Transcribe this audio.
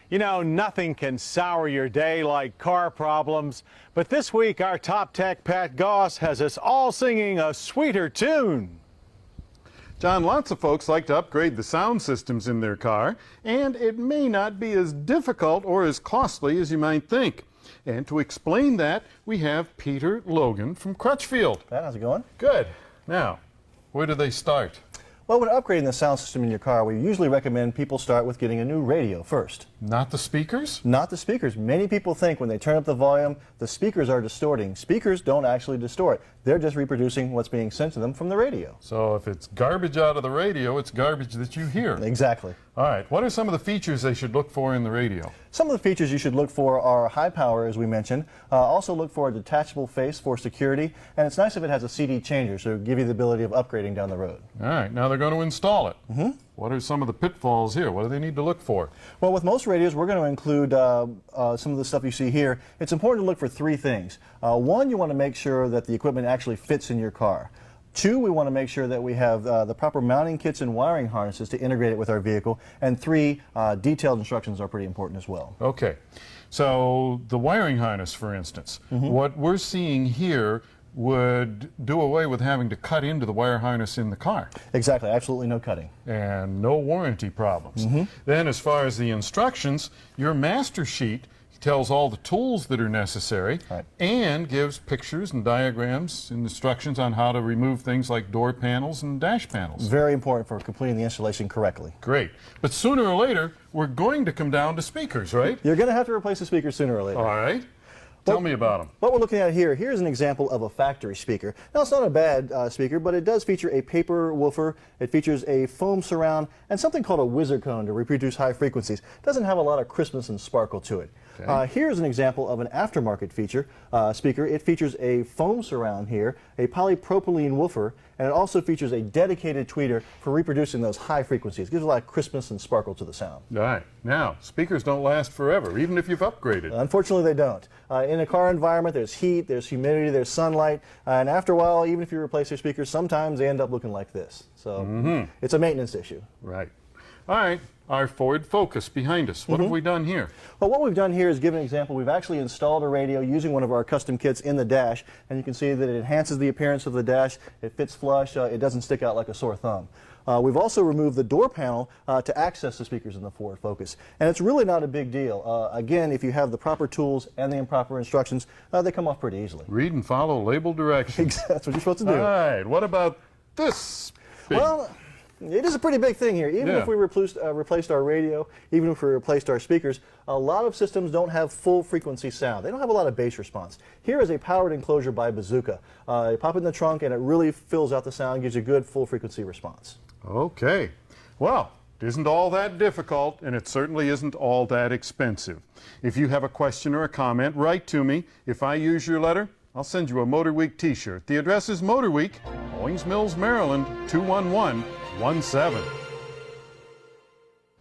You know, nothing can sour your day like car problems, but this week our top tech Pat Goss has us all singing a sweeter tune. John, lots of folks like to upgrade the sound systems in their car, and it may not be as difficult or as costly as you might think. And to explain that, we have Peter Logan from Crutchfield. Pat, how's it going? Good. Now, where do they start? Well, when upgrading the sound system in your car, we usually recommend people start with getting a new radio first. Not the speakers? Not the speakers. Many people think when they turn up the volume, the speakers are distorting. Speakers don't actually distort. They're just reproducing what's being sent to them from the radio. So if it's garbage out of the radio, it's garbage that you hear. Exactly. All right. What are some of the features they should look for in the radio? Some of the features you should look for are high power, as we mentioned. Also look for a detachable face for security. And it's nice if it has a CD changer, so it'll give you the ability of upgrading down the road. All right. Now they're going to install it. What are some of the pitfalls here? What do they need to look for? Well, with most radios, we're going to include some of the stuff you see here. It's important to look for three things. One, you want to make sure that the equipment actually fits in your car. Two, we want to make sure that we have the proper mounting kits and wiring harnesses to integrate it with our vehicle. And three, detailed instructions are pretty important as well. Okay. So the wiring harness, for instance, what we're seeing here would do away with having to cut into the wire harness in the car. Exactly. Absolutely no cutting. And no warranty problems. Then as far as the instructions, your master sheet tells all the tools that are necessary and gives pictures and diagrams and instructions on how to remove things like door panels and dash panels. Very important for completing the installation correctly. Great. But sooner or later, we're going to come down to speakers, right? You're going to have to replace the speakers sooner or later. All right. Tell me about them. What we're looking at here's an example of a factory speaker. Now, it's not a bad speaker, but it does feature a paper woofer. It features a foam surround and something called a whizzer cone to reproduce high frequencies. It doesn't have a lot of crispness and sparkle to it. Okay. Here's an example of an aftermarket speaker. It features a foam surround here, a polypropylene woofer, and it also features a dedicated tweeter for reproducing those high frequencies. It gives a lot of crispness and sparkle to the sound. All right. Now, speakers don't last forever, even if you've upgraded. Unfortunately, they don't. In a car environment, there's heat, there's humidity, there's sunlight, and after a while, even if you replace your speakers, sometimes they end up looking like this. So it's a maintenance issue. Right. All right. Our Ford Focus behind us. What have we done here? Well, what we've done here is give an example. We've actually installed a radio using one of our custom kits in the dash, and you can see that it enhances the appearance of the dash. It fits flush. It doesn't stick out like a sore thumb. We've also removed the door panel to access the speakers in the Ford Focus, and it's really not a big deal. Again, if you have the proper tools and the proper instructions, they come off pretty easily. Read and follow label directions. That's what you're supposed to do. All right. What about this? Well, it is a pretty big thing here. Even if we replaced our radio, even if we replaced our speakers, a lot of systems don't have full frequency sound. They don't have a lot of bass response. Here is a powered enclosure by Bazooka. You pop it in the trunk and it really fills out the sound, gives you good full frequency response. Okay. Well, it isn't all that difficult, and it certainly isn't all that expensive. If you have a question or a comment, write to me. If I use your letter, I'll send you a Motor Week t-shirt. The address is Motor Week, Owings Mills, Maryland, 21117.